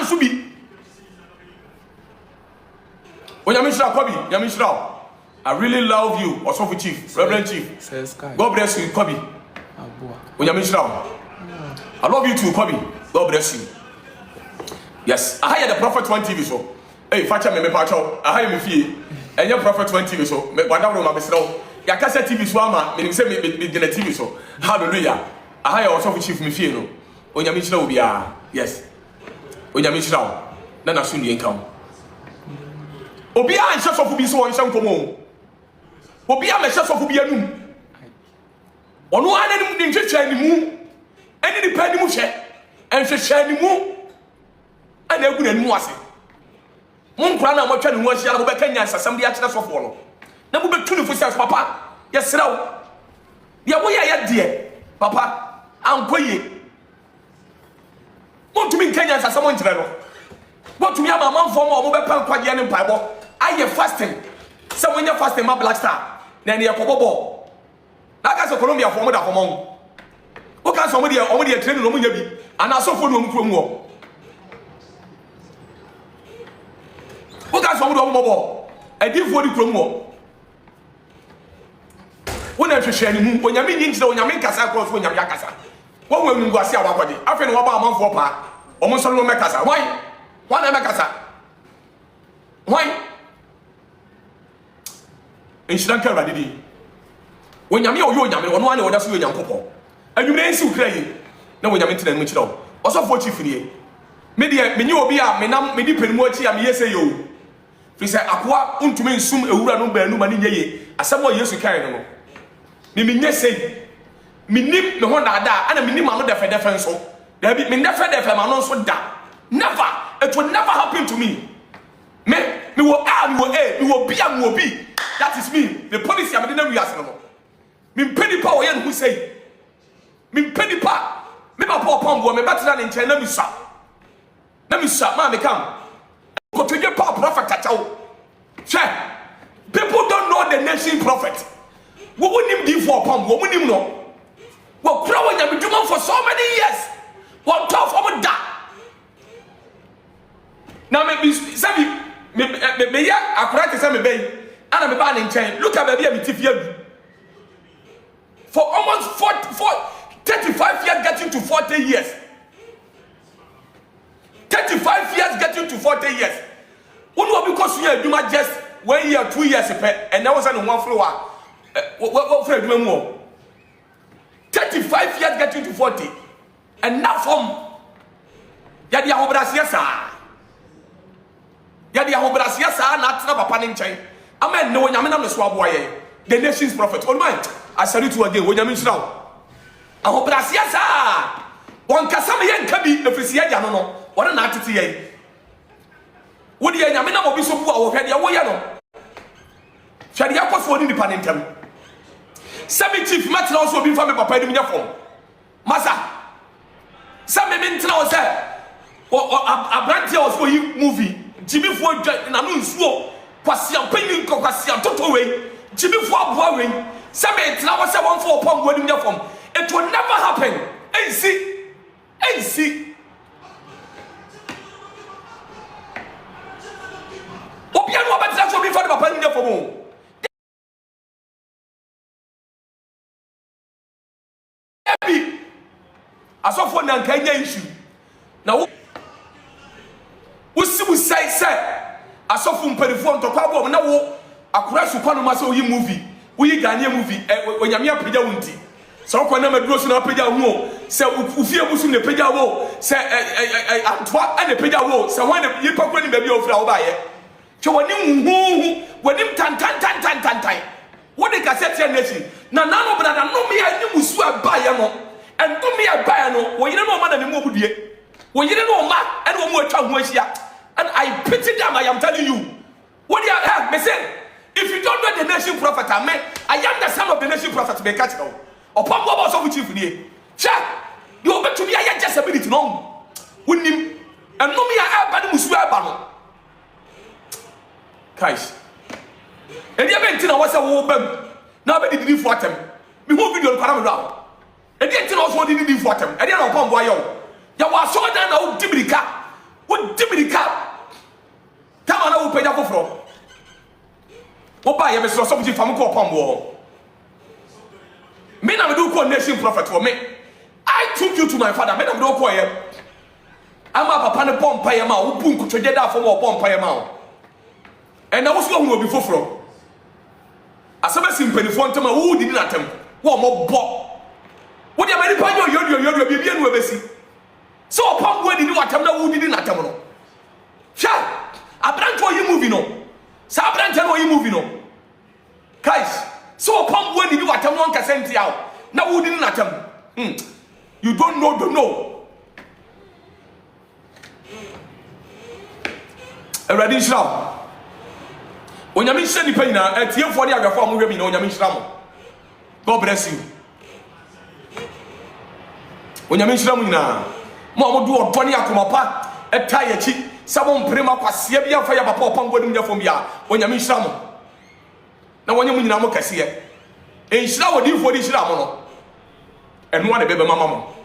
subi. Onyamishra Kobi, Yamishra. I really love you, Sofo Chief, Reverend Chief. God bless you, Kobi. Onyamishra. I love you too, Kobi. God bless you. Yes, I hired the Prophet 1 TV show. Hey, Facha me pacho. I hired me fee. And your Prophet 1 TV show. Me wadawo ma besro. Ya kasa TV show ama me say me gena TV show. Hallelujah. I hire Sofo Chief me fee no. Onyamishra obi a. Yes. Onyamishra. Na na so ni enka. Obi a nhyɛ sɔfo bi so wɔn nhyɛ nkomo. Obi a mɛhyɛ sɔfo bi anum. Ɔno ananim de nhwehwɛ animu. Ɛne ni pa animu hwɛ. Ɛnhwehwɛ animu. Ana egu n'animu ase. Mon kura na mɔtwa ne ho ahyia na mo bɛka nyansasɛm de akyerɛ sɔfo no. Na mo bɛtu ne fo sɛ papa, yɛsrɛ wo. Deɛ woyɛ yɛ deɛ, papa, ankɔ yie. Montumi nka nyansasɛm nkyerɛ no. Montumi ama manfo ma mo bɛpɛ nkwadeɛ ne mpaebɔ. Ayɛ fasting. Sɛ mo nya fasting ma Black Star. Na ne yɛkɔbɔbɔ. Na ka sɛ Colombia fo mo da fɔmɔ. Wo ka sɛ mo de training no mo nya bi. Ana sɔfo no mo kuro mu wɔ. Wo ka sɛ mo do mo bɔ. Adifo di kuro mu wɔ. Wo na hwehwɛ ni mu. Onyame nyi nkyerɛ onyame nkasa akɔ so onyame akasa. Wo wo enu guase a wakɔde. Afɛ no waba amanfo pa. Ɔmo sɔre no mɛkasa. Why? Why na mɛkasa? Why? Enhyira nka Awurade di. Onyame oyo onyame ono ane oda so yo nyankopɔ. Anwumre nsi ukra yi. Na onyame tena mu kyerɛ wo. Ɔsɔfo Chief nie. Me de menye obi a menam medi panimu achi a me yese yo. Fi sɛ akoa untumi nsum ewura no baanu ma ne nyeye. Asɛm o Yesu kan no no. Me menye sei. Menim me ho daadaa ana menim ano defedefe nso. Da bi me defedefe ma no nso da. Never. It will never happen to me. Me will be. That is me. The policy I'm didn't react no. Me penny power yen who say. Me penny pa. Me ba Opambourba me better than in China me sa. Na me sa ma me come. Go to your power prophet atao. People don't know the nation prophet. We wouldn't him for Opambourba, we wouldn't know. We crowing and be for so many years. What tough over that. Now maybe say me ya akura te say me bay ana me ba ne nchen look at baby am tifia for almost 35 years getting to 40 years 35 years getting to 40 years one will because you aduma just 1 year 2 years and that was on one floor what for aduma mu 35 years getting to 40 and now from ya dia hobrasia sa Yadi ahobrasia sa na atena papa ne nkyɛn. Amen ne onyame nam ne so aboa ye. The nation's prophet. On mind. I salute you again. Onyame nhyira wo. Ahobrasia sa. Won kasa me ye nka bi efisi agya no no. Wona na atete ye. Wo de nyame nam obi so bu a wo hwɛ de wo ye no. Hwɛ de akɔfo ni nipa ne ntam. Sami chief matena wo so obi fa me papa edim nya fom. Masa. Sami me ntena wo sɛ abrantia wo so yi movie Agyimiifoɔ na no nsuo kwasi ampanyin kwasi antoto we Agyimiifoɔ aboa we se me tena wo se won for Opambourba nim nyafom. It will never happen. Ensi Obia no obetena so bi for the papa nim nyafom. Ebi asofo na nka nya issue na Usimu say asofo mperifo ntokwa abo na wo akura su kwano ma se oyi movie uyi Ghanaian movie onyame apagya wonti se okwa na maduro so na apagya hu se ufie busu ne pagya wo se antwa ane pagya wo se ho na yipa kwani ba bi ofra wo ba ye che woni hu woni tan wo de cassette nation na nano brada no me ya ni musu aba ye no ento me ya ba ye no wo yire no ma na me mu obudie wo yire no ma ene wo mu atwa ho ahia. And I pity them, I am telling you. What do you have? Me say, if you don't know the nation prophet, I am the son of the nation prophet. Me catch now. Opambourba Sofo Chief nie. Check. You bet to me I just ability no. Wouldn't him. And no me I bad musu aba no. Guys. And you been tina wasa wo bam. Na be didi for atem. Me ho video kwara me ra. And you tina also didi for atem. And you Opambourba yo. Ya wa so dan na wo dibirika. What Oba ye be Sofo Chief am ko Opambourba. Me na me do call nation prophet for me. I took you to my father. Me na me do call ye. Ama papa ne pompa ye ma, wo bu nkotwede da fo mo pompa ye ma. And na wo so hu obi foforo. Asaba simpanifo ntama wo didi na tem. Wo mo bo. Wo dia mani pa yodo bibia no obesi. So Opambourba didi watam na wo didi na tem no. Sha, abranto yi movie no. Sa abranto no yi movie no. Guys, so Opambourba didi watam no Nkansah ntia o. Na wo didi na tem. You don't know. Already shram. Onyame hye nipa nyina atiefo de agafo amhwe mi na onyame shram. God bless you. Onyame shram nyina. Mo amodu odone akomapa eta yachi sabo mprema kwase bia fa ya papa Opambourba nim nyafo bia onyame shram. Na wonyam nyina mo kase enhira wodifo di shram no. Eno ane bebe mama mo.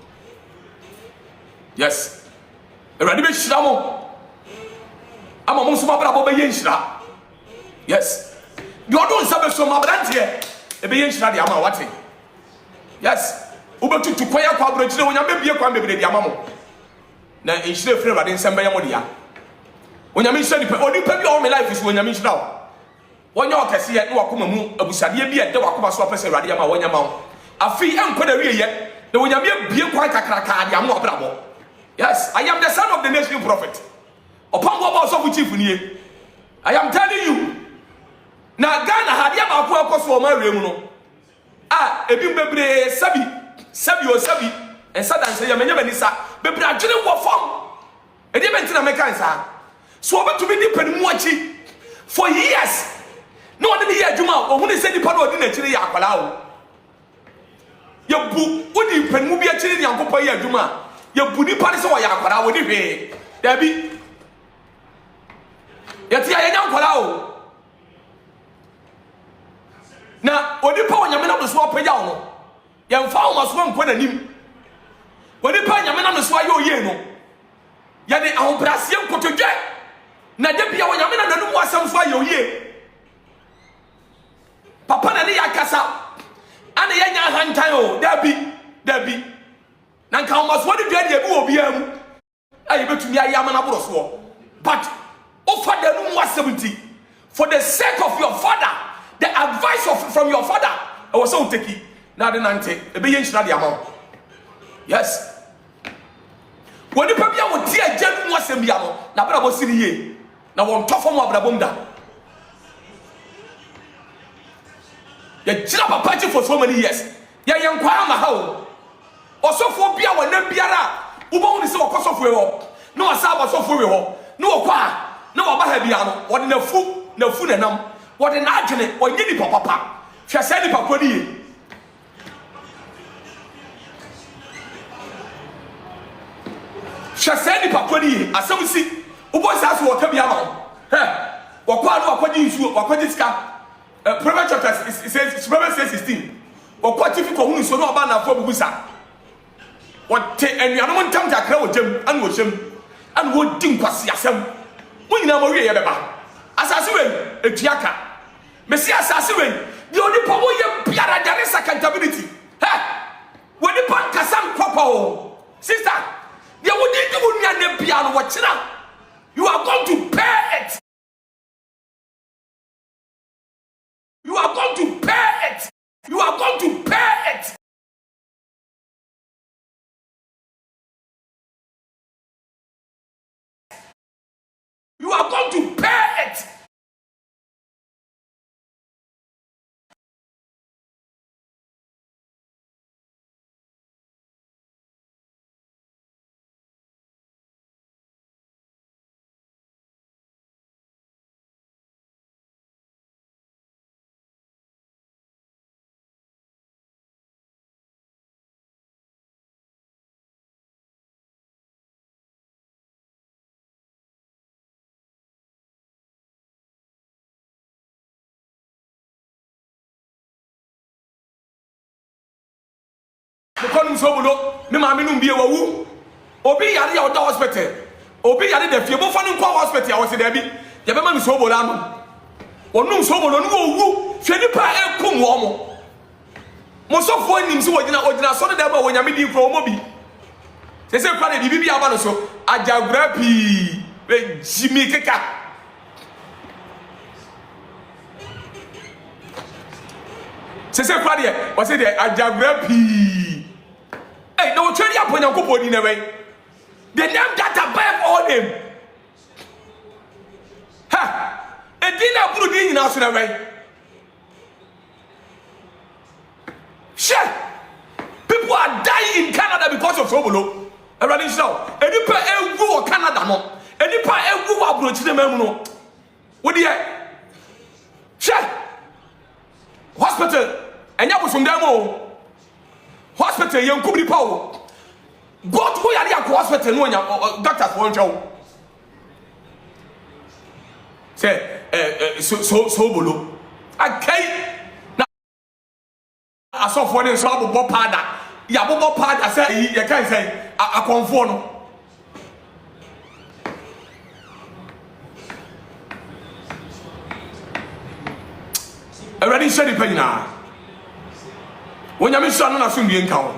Yes. Already be shram. Ama mo soma bra bo be yenhira. Yes. The odon sabe so ma brantie e be yenhira de ama wate. Yes. Ubetu to kwaya kwa abrochire onyame bie kwa bebre de ama mo. Na enhira free rade nsem ya mo de ya. Onyame hye nipa onipa bi o me life is onyame hira o. Wonya okese ye na wakoma mu abusade bi e de wakoma so apese rade ama wonya ma wo. Afi enkoda wie ye na onyame bie kwa kakraka de ama obrabo. Yes, I am the son of the nation prophet. Opambourba Sofo Chief niye. I am telling you. Na Ghana hadia ba ko ekoso ma remu no. Ebi bebre sabi ensa danse ya menye benisa bebre adwene wo fam. E dey mentina mekan sa. So obetumi ni panimu achi for years. No one dey hear adwuma o hunu se nipa no odi na chire ya akwala o. Ye bu odi panimu bi achire ni ankopɔ ye adwuma. Ye bu nipa ne se wo ya akwala wo di hwe. Dabi yati ya nya nkwala o. Na onipa onyame na so apagya wo no. Ye mfa wo maso nko nanim. Onipa nyame na so ayo ye no. Ye de ahombrase nkotodwe. Na de bia onyame na nanum wasam so ayo ye. Papa na ne yakasa. Ana ye nya hantan o, dabi. Na nka wo maso de dua de ebi obi am. Aye betumi ayama na boro so. But father no more 70 for the sake of your father, the advice from your father. I was so take it. Now the nante, a be yenchina the amount. Yes. When the papia would tear Jen was a miano, now but I was sitting here. Now one tough form of the bunda. You jump a party for so many years. Ya young Kwama how. Also for Bia when them Biara, who won't see what cost of no Asaba so for no qua. No aba biano what na fu nenam what na adwene onye ni papa hwe se ni papa ni hwe se ni papa ni asem si ubo sa so wota bia ma wo kwa no akwaji nsu akwaji sika Proverbs chapter says Proverbs 16 wo kwa tifi ko hunu so no aba na afọ bubusa what te enuanom ntam takra wo jem an wo hyem an wo di nkwase asem Munyina mo wie ye beba. Asase we etuaka. Mesi asase we di onipa wo ye biara there is accountability. When the pan kasam kwapa o. Sister, there would need to be an piano watching. You are going to pay it. You are going to pay it. You are going to pay it. You are going to pay it. Because so me ma me no bie wawu obi yare ya oda hospital obi yare da fie bo fa no kwa hospital ya wo se da bi ye be ma mi so bola no onum so mo no owu hwe nipa ekum wo mo mo so fo nim so ogina so da ba wonyame di kro mo bi se kwa na bibi aba no so Agyagura Pii Jimmy keka se kwa de o se de Agyagura Pii hey no twani aponya kopodi na wen the name that above all name ha edina buru di nyina so na wen people are dying in Canada because of Sobolo. Everybody show. Any pa ewu Canada no. Any pa ewu abrochi dem emu no. What the hospital. Enya bosum dem o. Hospital yen kubri pa o. God who yari akọ hospital no nya doctors won twa. Say Sobolo. Akai asofo ne so abobo pada ya abobo pada say ye kan say akonfo no already said it panyina wonyame so no na so ndie nka ho.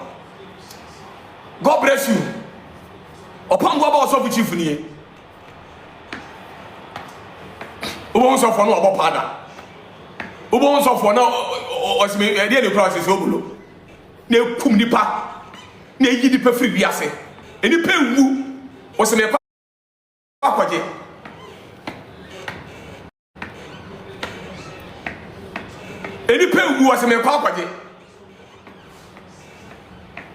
God bless you. Opambourba Sofo Chief ni obo so fo no abobo pada obo so fo no osime e dey the cross is obulo na ekum nipa na eyi nipa free biase enipa ewu osime pa akwaje enipa ewu osime pa akwaje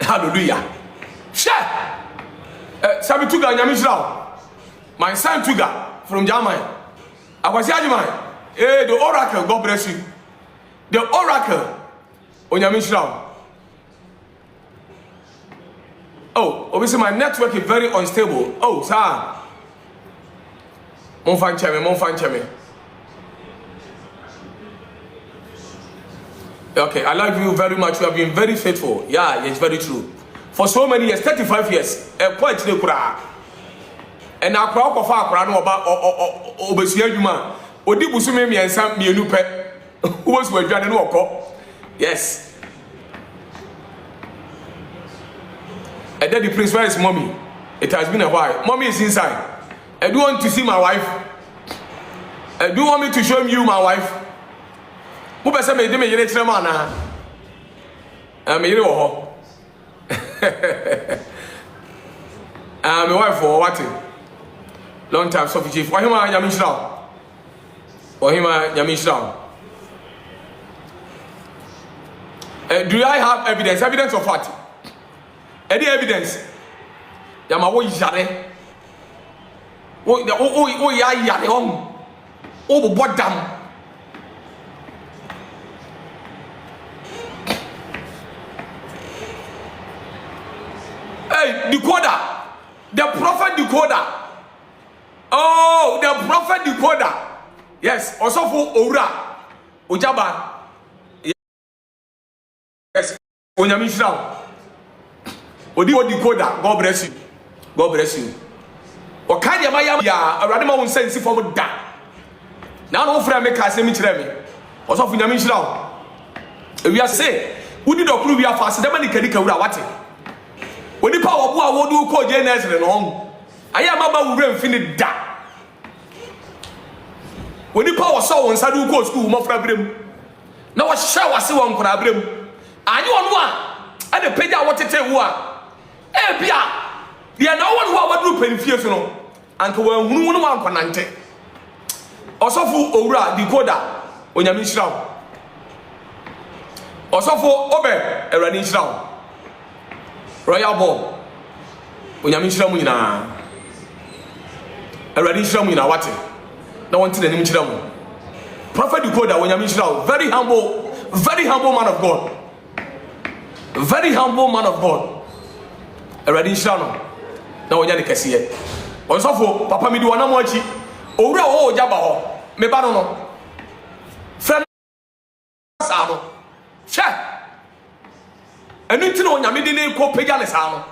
hallelujah share sabi tuga nyame shirawo my son tuga from Germany akwasi Agyimiifoɔ the oracle, God bless you. The oracle onyame shirawo. Oh, obviously my network is very unstable. Oh, sir. Mon fan cheme. Okay, I love you very much. You have been very faithful. Yeah, it's very true. For so many years, 35 years. Quite the kura. And now crowd of our crown about obesia juma. Odi busume mi ensa mienu pe. Who was we dwane no okọ. Yes. And then the prince, where is mommy? It has been a while. Mommy is inside. I do want to see my wife. I do want me to show you my wife. Who be say me dey me yere kire ma na? Me yere wo ho. My wife for what? Long time Sofo Chief. Ohima nyame shirawo. Ohima nyame shirawo. Do I have evidence? Evidence of what? Any evidence? Yama wo yare. O ya yare on. O bo dam. Hey, decoder. The prophet decoder. Oh, the prophet decoder. Yes, Osofo Owura. Ojaba. Yes, onyame shirawo. Odi decoder. God bless you. God bless you. O kan ya maya ya awrade ma won sense form da. Na no frɛ me ka asɛm kyerɛ me. Osofo nyame shirawo. Ewi ase, wodi dokuru wi afase dem ani kadika wura wate. Oni pa wo bo a wodu ko je nesre no hom. Aya ma ba wura mfini da. Oni pa wo so won sadu ko school mo fra brem. Na wo hye wase won kora brem. Anyi ono a de pagya wo tete wo a e bia de na wo no wa wadu panfie so no anka wa hunu no ma nkonante. Osofo Owura decoder onyame shirawo. Osofo obe erani shirawo. Royal Ball onyame shirawo nyina. Erani shirawo nyina wate. Na won tene nim shirawo. Prophet decoder onyame shirawo. Very humble man of God. Very humble man of God. Erani shirawo. Na wonya de kese. Osofo papa mi di wana mo achi. Owura wo ojaba ho. Me ba no. Friend sa no. Che. Enu ntino onyame de ne ko pagya ne sa no.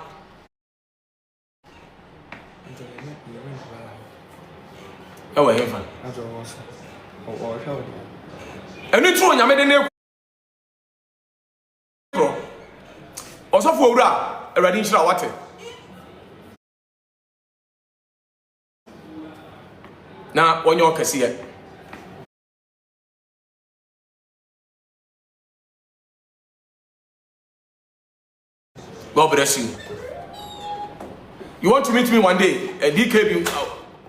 Ewa hefa. enu tro nyame de ne pro osofo owura awrade nhyira wate na onye okese God bless you. You want to meet me one day? A DKB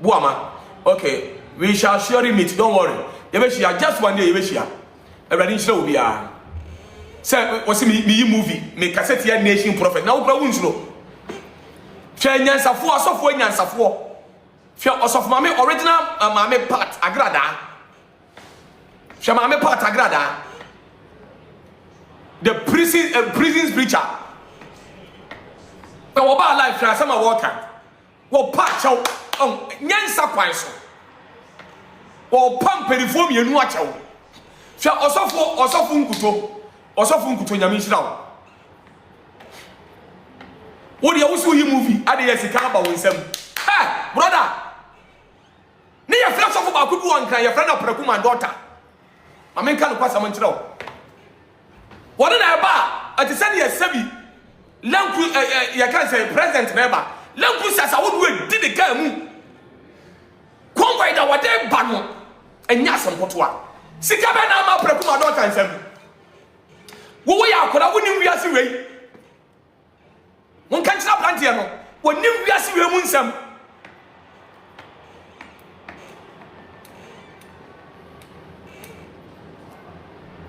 Buama. Okay, we shall surely meet. Don't worry. Yebeshia, just one day, Yebeshia. A ready show will be a. Say, what's me movie? Make cassette here, nation prophet. Now, Brawunslow. Nyansa Safo, Sofo Nyansa Safo. Osof Mame original Mame part Agrada. Mame part Agrada. The prison's preacher. Now, about life, some water. Well, patch out on Nyansa Paiso. Or pump perform you watch out. Shall also funkuto, also funkuto Yamisha. What do you also you movie? I did a carbon with them. Hey, brother! Near friends of Kwadwo Nkansah, your friend of Prekuma daughter. I mean, can't pass a month. What did I buy? At the same year, Sebi. Lanku, you can't say present never. Lanku says I would did the game. Convoy that what they ban and Yasan Potwa. Sikabana ma Prekuma daughter and Sebi. We are could I wouldn't be as a way. One can't stop Antiano. When you be as a way, Munsam.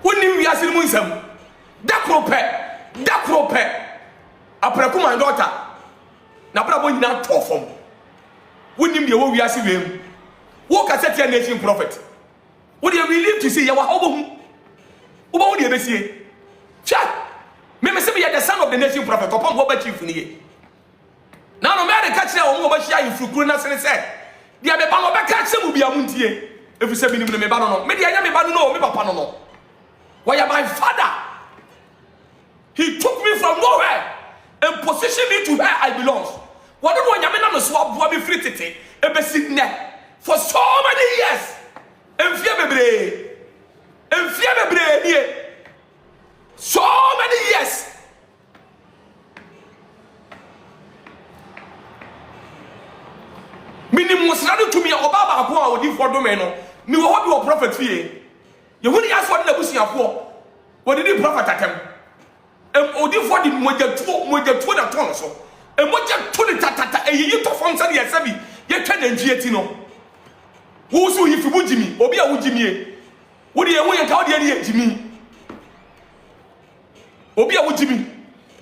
When you be as a Munsam. Dakrope. Aprekuma daughter. Na brabo nyina tofom. Wonim de wo wiase wem. Wo ka set your nation prophet. Wo de relieve to see ya wa obom. Wo de besie. Cha. Me say be the son of the nation prophet. Opambourba Chief ni. Na no America kire wo mo ba hia ifukuru na sene se. Dia be ba no be ka kire mu bia muntie. Efu se binim me ba no. Me de anya me ba no me papa no. Why my father? He took me from nowhere and positioned me to where I belong. What do you mean? I'm swap me free tete for so many years. So many years. Minimum was not to me Obaba who would for domino. Me what you prophet fee. You wouldn't ask what the bush for. What did the prophet attempt? Odi for the moja two na ton so e moja to the tata e yi to fon say yesabi ye twa na njieti no wo so yi fi bujimi obi a wujimi e wo de ewu yanka wo de ne ejimi obi a wujimi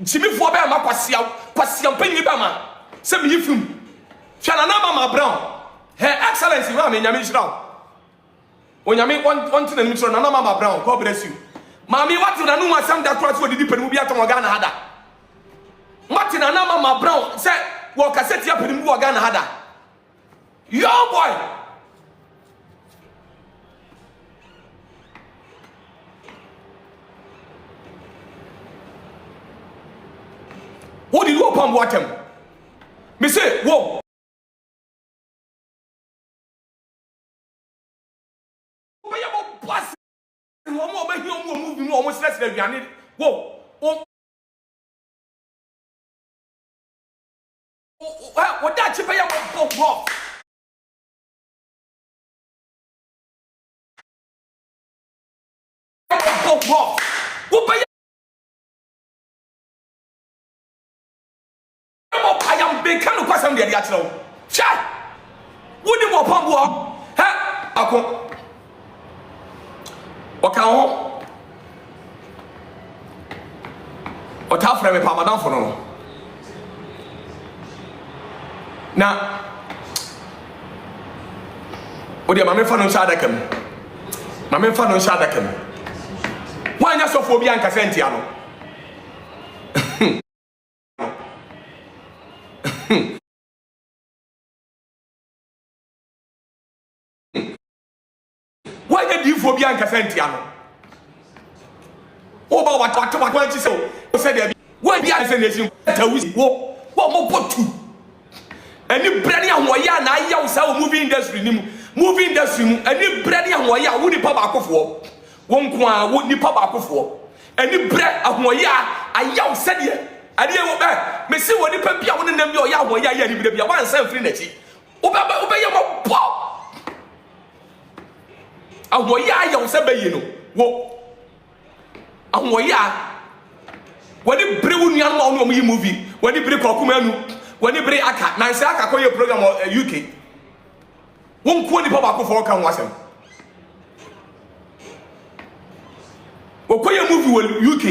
jimi fo ba ma kwasia panyi ba ma se mi yifum hwa na na ma brown her excellency ma me nyame hira onyame want na nimso na na ma brown God bless you. Mami, what did I know? Some that cross for the deep and will be at Ghana Hada. What did I know? Mama Brown said, walk a set up in Ghana Hada. Yo, boy. What did you open water? Me say, whoa. One more by you moving almost less than you need. Whoa, what that you pay up for? I am big kind of question the actual. Chat. Wouldn't walk on walk? Huh? Okao Ota frame pa madam for no na odi ma me fa no sha adakam ma me fa no sha adakam wanya sofo bi anka sentia no wanya di fo bi anka sentia no o ba what you say o say there we bi anka nation tawusi wo mo potu any brand ya wo ya na ya wo say movie industry ni mu movie industry mu ani bread ahoya wo nipa baakofo won ko a wo nipa baakofo ani bread ahoya ayaw sɛdeɛ adeɛ wo bɛ me se wo nipa bia wo ne nam bi ɔya ahoya ya ni bia wan san firi n'akyi wo bɛ yɛ mo bɔ ahoya ayaw sɛ bɛyi no wo ahoya wani bre wo nuan ma ɔno yi movie wani bre kokoma anu wani bre aka na nse aka kɔ yɛ program UK won ko nipa baakofo ka ho asɛm okoye movie wɔ UK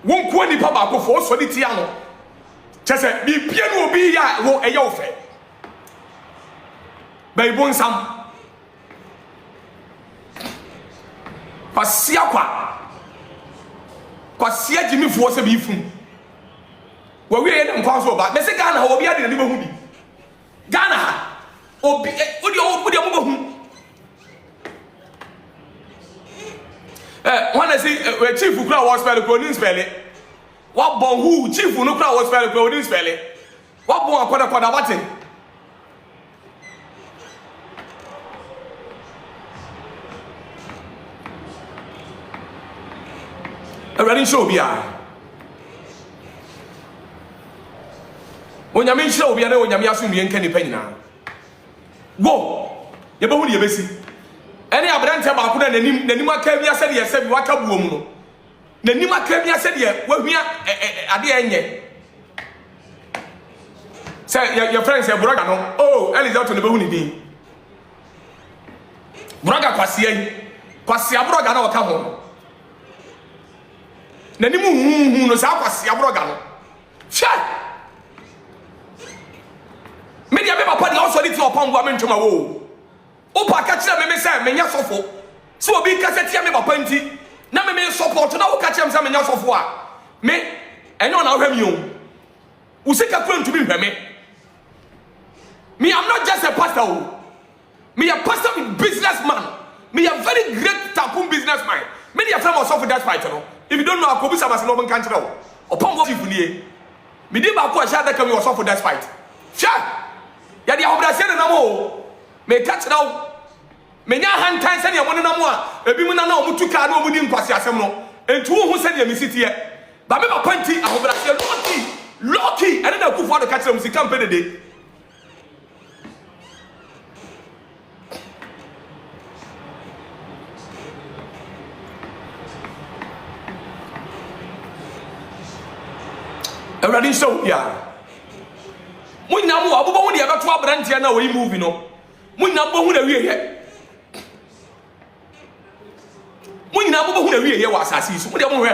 won ko nipa baakofo so de tia no kyese bi pie no obi ya wo ɛyɛ wo fɛ bai bon sam pasia kwa sia Agyimiifoɔ sɛ bi fum wo wie yɛ nkwa so ba me se Ghana ha obi ade ne behu bi Ghana ha obi odi mo behu wanna say chief kura was spell ko ni spell what bon who chief no kura was spell ko ni spell what bon akoda what already show bia onyame nhyira obi na onyame asomdue nka nipa nyina go ye behu ne ye besi ene abrante ba ko na nanim aka bia sɛ de yɛ sɛ bi waka buo mu no nanim aka bia sɛ de yɛ wahua ade enye sɛ your friends say broga no oh Elizabeth ne behu ne din broga kwasia broga na waka ho nanim hu no sa kwasia broga no hwɛ media be papa de also dey Opambourba mentoma wo opa ka kire me say menya sofo so obi ka setia me papa nti na me support na wo ka kire me say menya sofo a me enyo na hwɛ mi o usika kura ntumi hwɛ me I'm not just a pastor me a pastor with businessman me a very great tapun businessman me dey friend of sofo that fight no if you don't know akobi sabase no ban kan kire wo Opambourba Chief nie me dey ba ko a sha da ka me sofo that fight sha ya dia obrase na mo me catch now me nya hantan se ne mo na mo a ebi mu na omutu ka na omudi nkwase asem no entu hu se ne misitiye ba me ba panti ahobrase lucky ene na kufu ado catch them si campaign de already so yeah munya mo abobo hu de ye beto abrantia na we movie no munya bo hu na wie ye munya abobo hu na wie ye wa asase so mo de mo hwe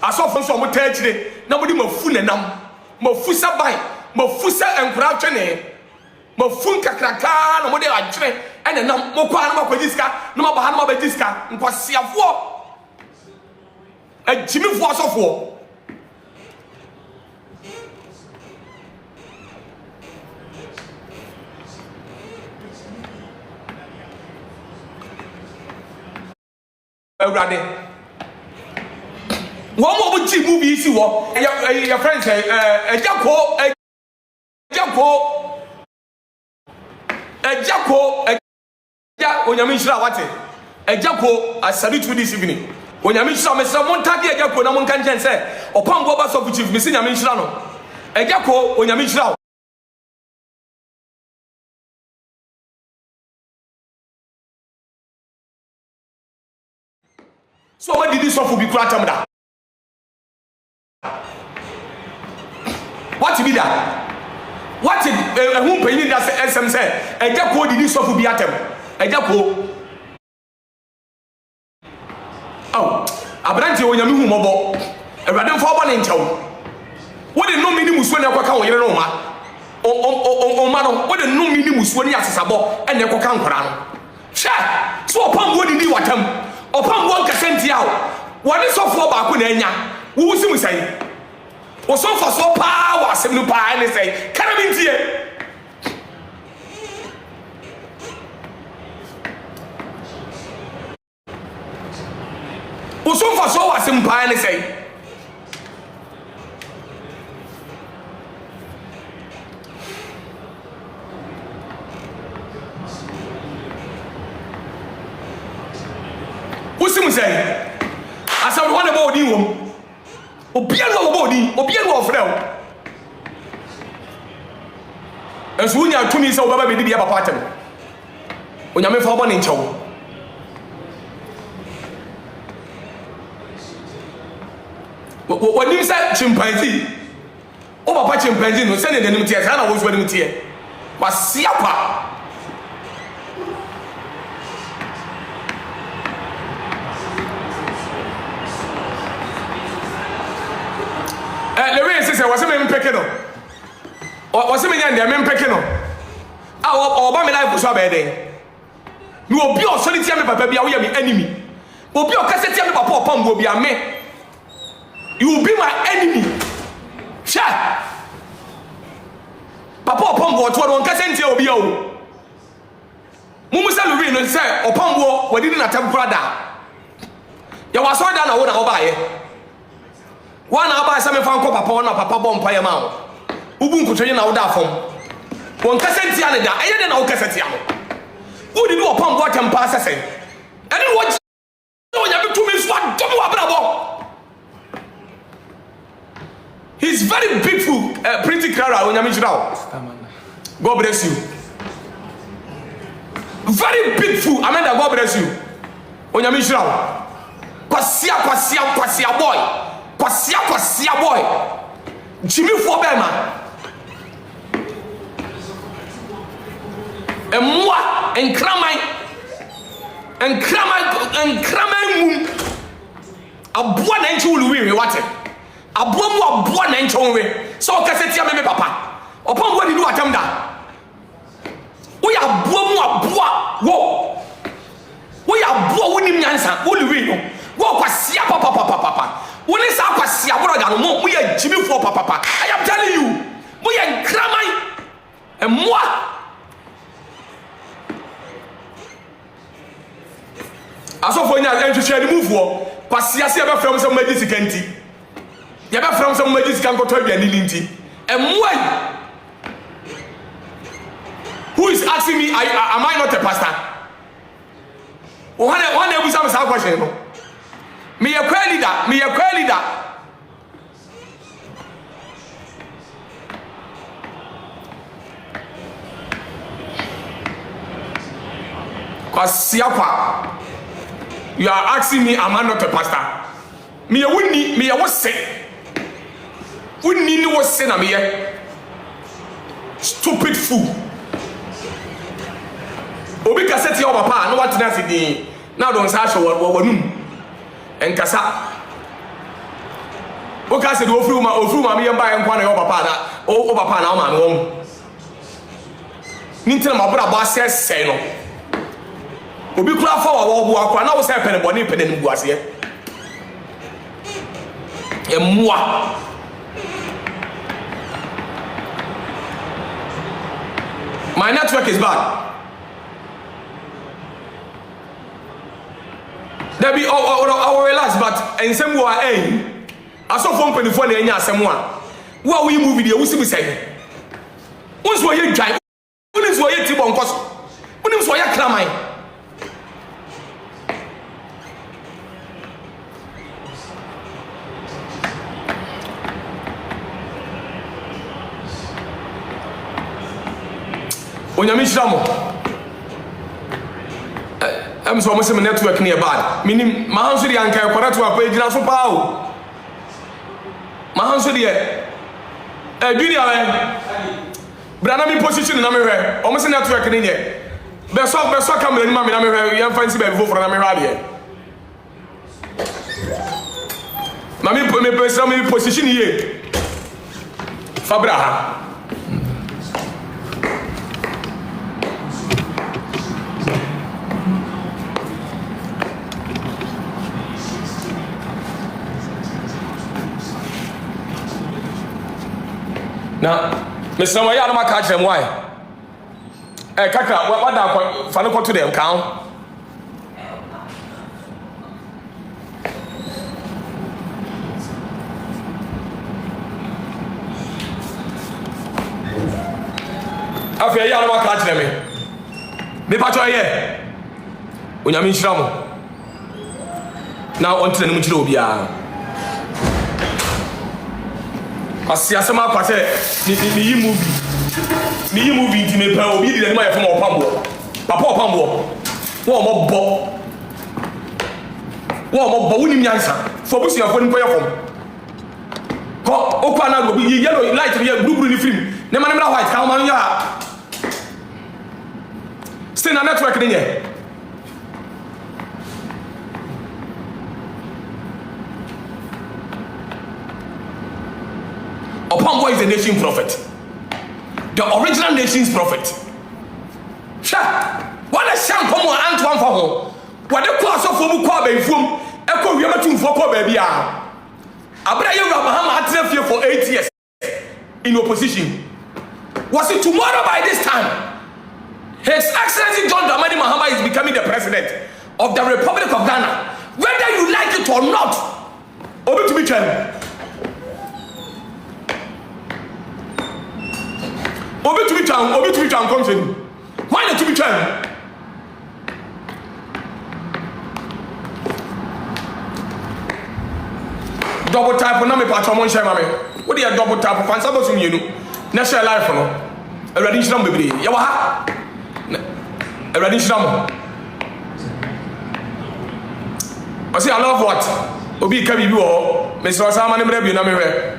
asofo so mo ta kire na mo de mafu nenam mafu sabai mafu sa enkura twene mafu nkakraka na mo de adwene ene nam mo kwa na makwajiska na mo ba ha na mabajiska nkwasiafo Agyimiifoɔ asofo Everybody. One more would see movie see what your friends say, a Jacko, when you mention what a Jacko, I salute you this evening. When you mention someone target a Jacko, no one can say, Opambourba Sofo Chief, missing a mention a Jacko, when you mention. So what did this suffer be cracked that? What be that? What whom paying that SM say? A Jacko did this suffer be at him? A Jacko. Oh, a branch when you move mobile. A random for one inch. What did no minimum when you come here, no man? Oh, man, what did no minimum when you ask Sabo and you come around? Sha, so upon what did you want him? Opambourba Nkansah yao wani sofo ba ko na anya wo wusi musai wo sofo so pa wa asem no pa ne sai kana bintie wo sofo so wa asem pa ne sai Wusim say, I said one about you. Obian no body, Obian no frel. And so when you are to me, so Baba be the pattern. When you are for one in chow. What you said, chimpanzee? Oh, Papa chimpanzee, no sending the new tears. I was wedding tear. Was Siapa. The way says, I was a man pecking. Or was a man and the men pecking. Our Obama life was so bad. You will be your solitary papa, be our enemy. Will be your cassette papa, Pom will be a man. You will be my enemy. Sha Papa Pom will to one cassette will be your Mumusa Louis and say, Opambourba, what didn't attempt brother. You was so done, I would have buy. One hour by some fan papa on a papa bomb pie amount. Ubun could train out that form. One cassette, I didn't know cassette. Who did you upon what and pass a say? And you watch. No, you have 2 minutes. What? Don't know. He's very beautiful, pretty Clara when you meet now. God bless you. Very beautiful, Amanda. God bless you. When you meet now. Kwasia boy. Kwasia boy. Agyimiifoɔ Bema. And moi, and Kramai mum. A boy and chul we what it. A boy and chul. So Cassetia me papa. Upon what you do at Amda. We are boy. We are boy winning Nkansah. Who we know? What Kwasia papa. When is our Kwasia brother? We are Agyimiifoɔ papa. I am telling you. We are Kramai. And moi. Aso for nya to share the move for Kwasia se be from some magic kanti. You be from some magic kan go to aduani nti. And why? Who is asking me am I not a pastor? One day we some question no. Me a leader. Kwasia pa. You are asking me, am I not a pastor? Me a winnie, me a was say. Winnie no was say na me stupid fool. Obi cassette your papa, no what na di. Now don't say what Nkasa. O ka se do ofru ma me yamba en kwa na your papa na o papa na o ma no. Nintina ma bra ba say no. Obi kura fa wa wo akwa na wo say pene boni pene ni bu ase e moa my network is bad. There be our relax but en sem wo aso phone penifo na enya asem a wo we move video wo si bi say won's wo ye dwan won's wo ye tibon koso won's wo ye kramai. Onyamishiramo. I'm so much network near bad. Meaning, my house, the anchor, correct to a page, and so power. My house, the Branami position in America, almost network in here. Best of come in Mamma, you fancy before from America. Mammy put me some position here. Fabra. Now, Mr. Moya, I catch them. Why? Kaka, what that for to them count? Okay, yeah, I catch them. Me patch here. Onyamishiramo. Now on to the Muchilobia. I see a summer pass me movie to me pay obi the man from Opambourba. Papa Opambourba. What more winning answer for pushing your phone prayer from. Okwana go be yellow light blue in the film. Ne man white how man ya. Stay na network in here. Opambourba is the nation prophet. The original nation's prophet. Sha, what a sham come on Antoine for what the course of Mukabe from Echo Yamatum for baby. Abraham Mahama had here for 8 years in opposition. Was it tomorrow by this time? His Excellency John Dramani Mahama is becoming the president of the Republic of Ghana. Whether you like it or not, Obi to be trying. Obi to be trying comes in. Why not to be trying? Double type on me patron mon share mame. What do you double type of answer to you? National life no. A radincham baby. Ya wa ha. A radincham. I say I love what? Obi ka bibi o. Mr. Osama nemre bi na me hwe.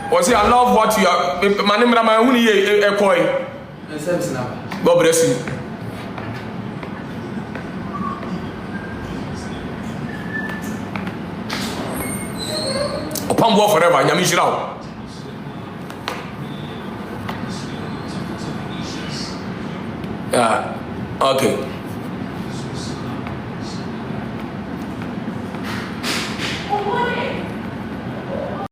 I say I love what you are. My name na huni ye ekoi. God bless you. Opambourba forever, Nyamishirao. Yeah, okay.